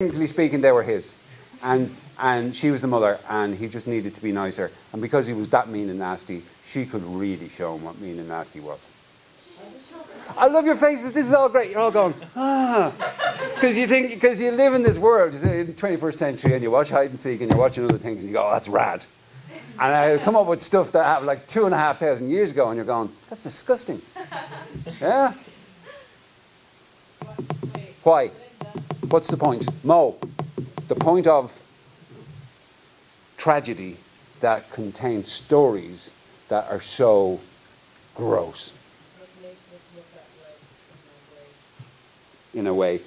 Technically speaking, they were his. And she was the mother, and he just needed to be nicer. And because he was that mean and nasty, she could really show him what mean and nasty was. I love your faces. This is all great. You're all going, ah. Because you live in this world, in the 21st century, and you watch hide and seek, and you're watching other things, and you go, oh, that's rad. And I come up with stuff that happened like 2,500 years ago, and you're going, that's disgusting. Yeah? Why? What's the point? Mo, the point of tragedy that contains stories that are so gross. In a way.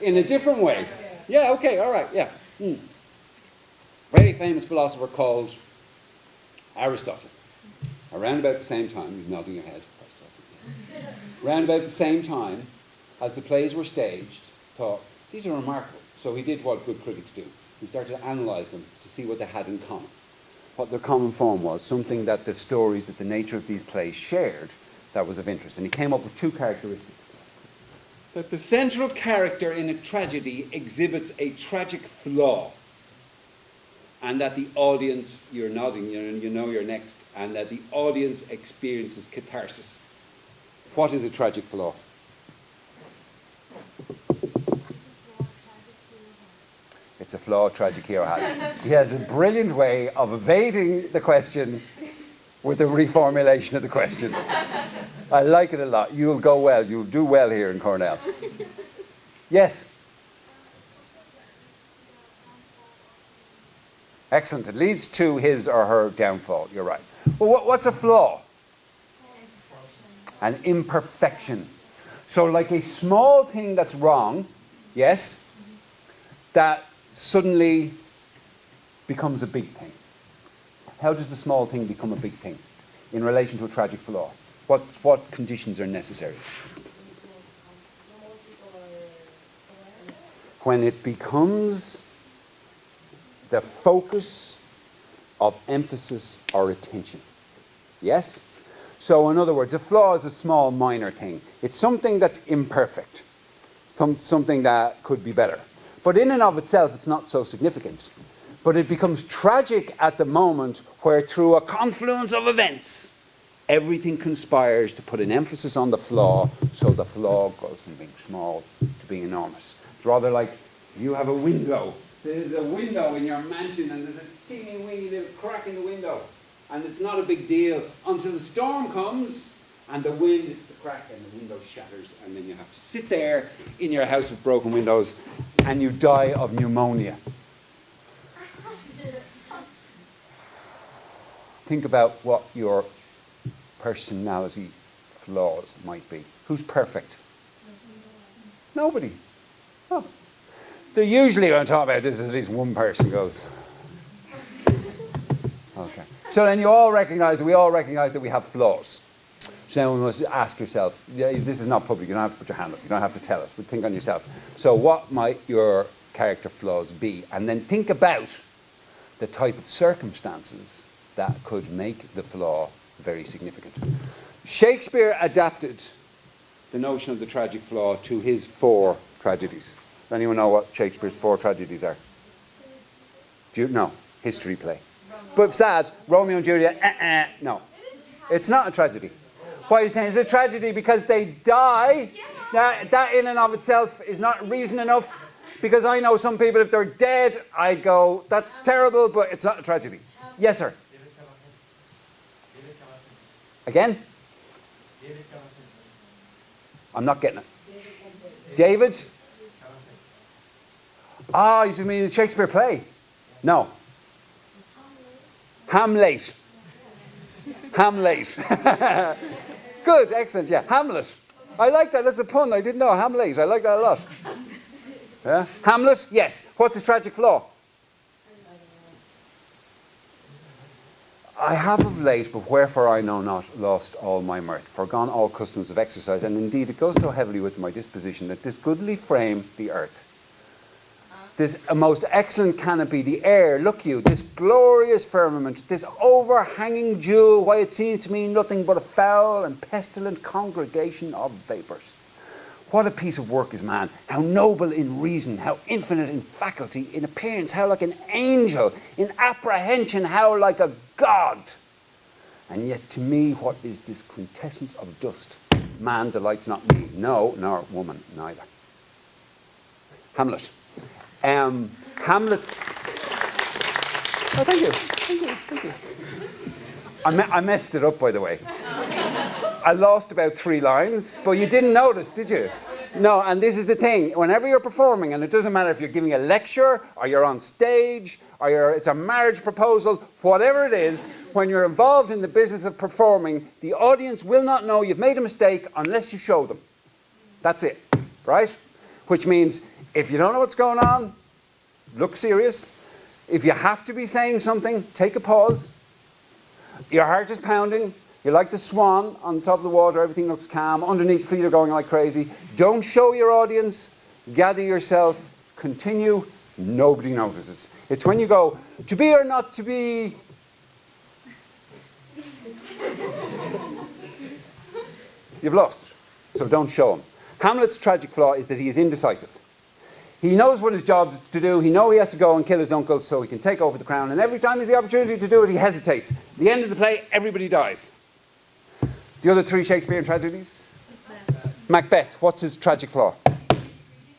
In a different way. Yeah, okay, all right, yeah. Very famous philosopher called Aristotle. Around about the same time, you're nodding your head, Aristotle, yes. Around about the same time, as the plays were staged, thought, these are remarkable. So he did what good critics do. He started to analyse them to see what they had in common. What their common form was, something that the stories, that the nature of these plays shared that was of interest. And he came up with two characteristics. That the central character in a tragedy exhibits a tragic flaw. And that the audience, you're nodding, you know you're next, and that the audience experiences catharsis. What is a tragic flaw? It's a flaw a tragic hero has. He has a brilliant way of evading the question with a reformulation of the question. I like it a lot. You'll go well. You'll do well here in Cornell. Yes? Excellent. It leads to his or her downfall. You're right. Well, what's a flaw? An imperfection. So like a small thing that's wrong, yes, that suddenly becomes a big thing. How does the small thing become a big thing in relation to a tragic flaw? What conditions are necessary? When it becomes the focus of emphasis or attention. Yes? So in other words, a flaw is a small, minor thing. It's something that's imperfect, something that could be better. But in and of itself, it's not so significant. But it becomes tragic at the moment where through a confluence of events, everything conspires to put an emphasis on the flaw, so the flaw goes from being small to being enormous. It's rather like you have a window. There's a window in your mansion and there's a teeny-weeny little crack in the window. And it's not a big deal until the storm comes and the wind hits the crack and the window shatters, and then you have to sit there in your house with broken windows and you die of pneumonia. Think about what your personality flaws might be. Who's perfect? Nobody. Oh. They're usually, when I talk about this, at least one person goes. Okay. So then we all recognize that we have flaws. So then we must ask yourself, this is not public, you don't have to put your hand up, you don't have to tell us, but think on yourself. So what might your character flaws be? And then think about the type of circumstances that could make the flaw very significant. Shakespeare adapted the notion of the tragic flaw to his 4 tragedies. Does anyone know what Shakespeare's 4 tragedies are? Do you know? History play. But sad, Romeo and Juliet, no. It's not a tragedy. Why are you saying it's a tragedy? Because they die. That in and of itself is not reason enough. Because I know some people, if they're dead, I go, that's terrible, but it's not a tragedy. Yes, sir. Again? I'm not getting it. David? Ah, you mean the Shakespeare play? No. Hamlet. Hamlet. Good, excellent, yeah. Hamlet. I like that, that's a pun, I didn't know. Hamlet, I like that a lot. Yeah? Hamlet, yes. What's his tragic flaw? I have of late, but wherefore I know not, lost all my mirth, forgone all customs of exercise, and indeed it goes so heavily with my disposition that this goodly frame, the earth, this a most excellent canopy, the air, look you, this glorious firmament, this overhanging jewel, why it seems to me nothing but a foul and pestilent congregation of vapours. What a piece of work is man. How noble in reason, how infinite in faculty, in appearance, how like an angel, in apprehension, how like a god. And yet to me, what is this quintessence of dust? Man delights not me. No, nor woman, neither. Hamlet. Hamlet's... Oh, thank you. I messed it up, by the way. I lost about 3 lines, but you didn't notice, did you? No, and this is the thing. Whenever you're performing, and it doesn't matter if you're giving a lecture, or you're on stage, or it's a marriage proposal, whatever it is, when you're involved in the business of performing, the audience will not know you've made a mistake unless you show them. That's it, right? Which means, if you don't know what's going on, look serious. If you have to be saying something, take a pause. Your heart is pounding. You're like the swan on the top of the water. Everything looks calm. Underneath, feet are going like crazy. Don't show your audience. Gather yourself. Continue. Nobody notices. It's when you go, to be or not to be. You've lost it. So don't show him. Hamlet's tragic flaw is that he is indecisive. He knows what his job is to do. He knows he has to go and kill his uncle so he can take over the crown. And every time he has the opportunity to do it, he hesitates. At the end of the play, everybody dies. The other 3 Shakespearean tragedies? MacBeth. What's his tragic flaw?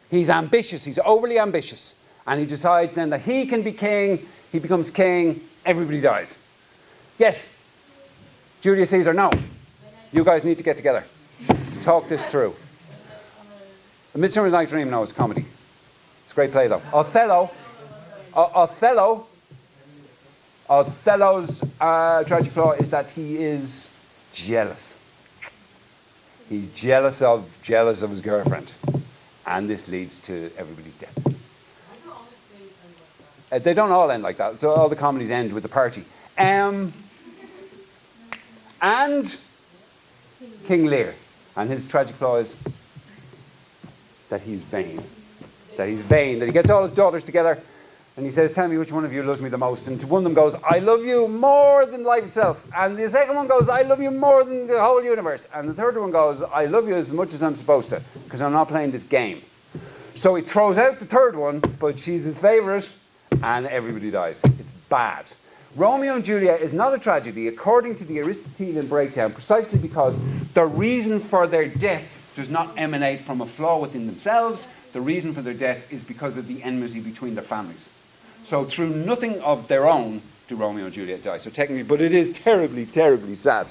He's ambitious. He's overly ambitious. And he decides then that he can be king. He becomes king. Everybody dies. Yes? Julius Caesar, no. You guys need to get together. Talk this through. A Midsummer Night's Dream, no, it's a comedy. It's a great play, though. Othello's tragic flaw is that he is jealous. He's jealous of his girlfriend. And this leads to everybody's death. They don't all end like that. So all the comedies end with the party. And King Lear. And his tragic flaw is that he's vain. That he gets all his daughters together and he says, tell me which one of you loves me the most. And one of them goes, I love you more than life itself. And the second one goes, I love you more than the whole universe. And the third one goes, I love you as much as I'm supposed to, because I'm not playing this game. So he throws out the third one, but she's his favourite, and everybody dies. It's bad. Romeo and Juliet is not a tragedy, according to the Aristotelean breakdown, precisely because the reason for their death does not emanate from a flaw within themselves. The reason for their death is because of the enmity between their families. So through nothing of their own do Romeo and Juliet die. So technically, but it is terribly, terribly sad.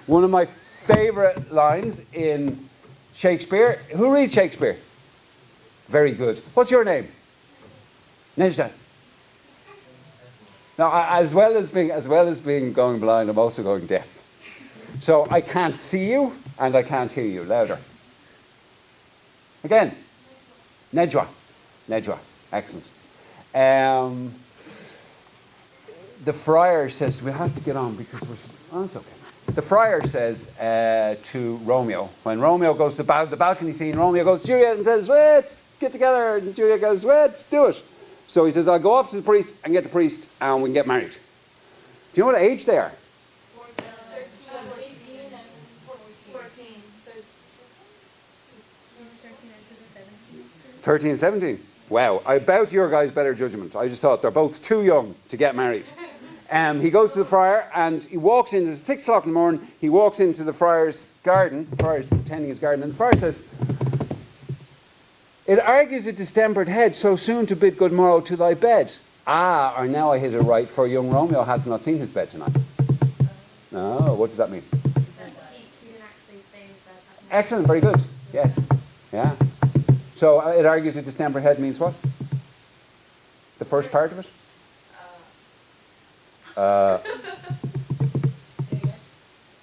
One of my favourite lines in Shakespeare. Who reads Shakespeare? Very good. What's your name? Nejda. Now, as well as being going blind, I'm also going deaf. So I can't see you and I can't hear you. Louder. Again. Nejwa. Excellent. The friar says, we have to get on because it's okay. The friar says to Romeo, when Romeo goes to the balcony scene, Romeo goes to Juliet and says, let's get together. And Juliet goes, let's do it. So he says, I'll go off to the priest and get the priest and we can get married. Do you know what age they are? 13 and 17. Wow, I doubt your guy's better judgment. I just thought they're both too young to get married. He goes to the friar and he walks in, it's 6 o'clock in the morning, he walks into the friar's garden, the friar's tending his garden, and the friar says, it argues a distempered head so soon to bid good morrow to thy bed. Ah, or now I hit it right, for young Romeo hath not seen his bed tonight. No, what does that mean? Excellent, very good. Yes, yeah. So it argues a distempered head means what? The first part of it?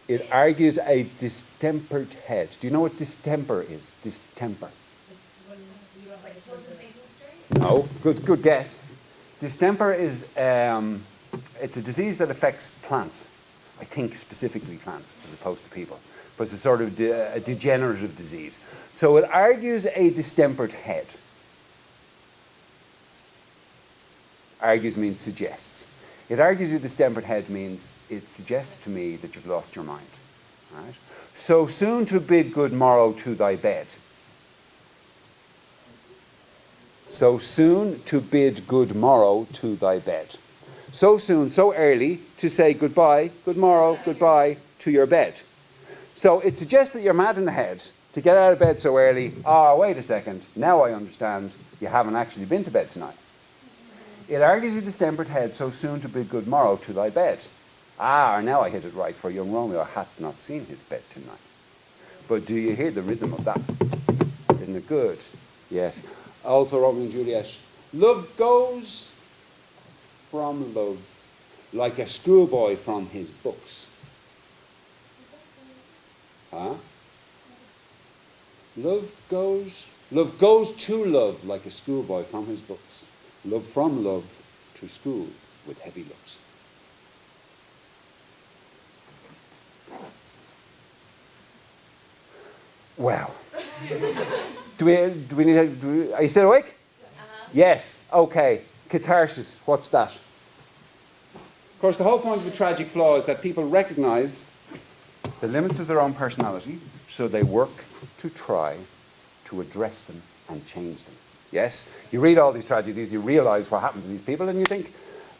It argues a distempered head. Do you know what distemper is? Distemper. No, good guess. Distemper is it's a disease that affects plants. I think specifically plants as opposed to people. But it's a sort of a degenerative disease. So it argues a distempered head. Argues means suggests. It argues a distempered head means it suggests to me that you've lost your mind. Right? So soon to bid good morrow to thy bed. So soon to bid good morrow to thy bed. So soon, so early to say goodbye, good morrow, goodbye to your bed. So it suggests that you're mad in the head to get out of bed so early. Wait a second, now I understand you haven't actually been to bed tonight. It argues a distempered head so soon to bid good morrow to thy bed. Now I hit it right, for young Romeo hath not seen his bed tonight. But do you hear the rhythm of that? Isn't it good? Yes. Also Romeo and Juliet. Love goes from love like a schoolboy from his books. Love goes to love like a schoolboy from his books. Love from love to school with heavy looks. Well, are you still awake? Yes, okay. Catharsis, what's that? Of course, the whole point of a tragic flaw is that people recognize the limits of their own personality, so they work to try to address them and change them. Yes? You read all these tragedies, you realize what happened to these people, and you think,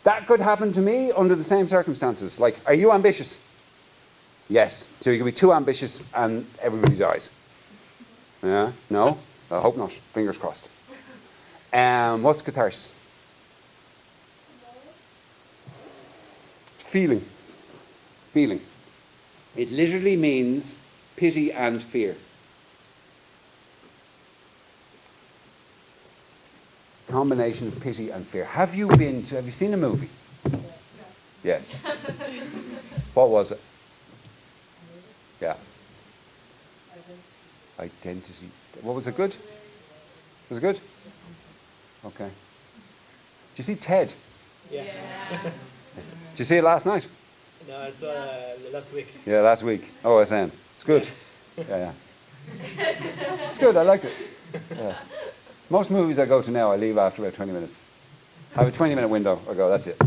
that could happen to me under the same circumstances. Like, are you ambitious? Yes. So you can be too ambitious and everybody dies. Yeah? No? I hope not. Fingers crossed. What's catharsis? It's feeling. Feeling. It literally means pity and fear. Combination of pity and fear. Have you seen a movie? No. Yes. What was it? Yeah. Identity. What was it good? Was it good? Okay. Did you see Ted? Yeah. Did you see it last night? No, I saw last week. Yeah, last week. OSN. It's good. Yeah. It's good. I liked it. Yeah. Most movies I go to now, I leave after about 20 minutes. I have a 20-minute window. I go, that's it.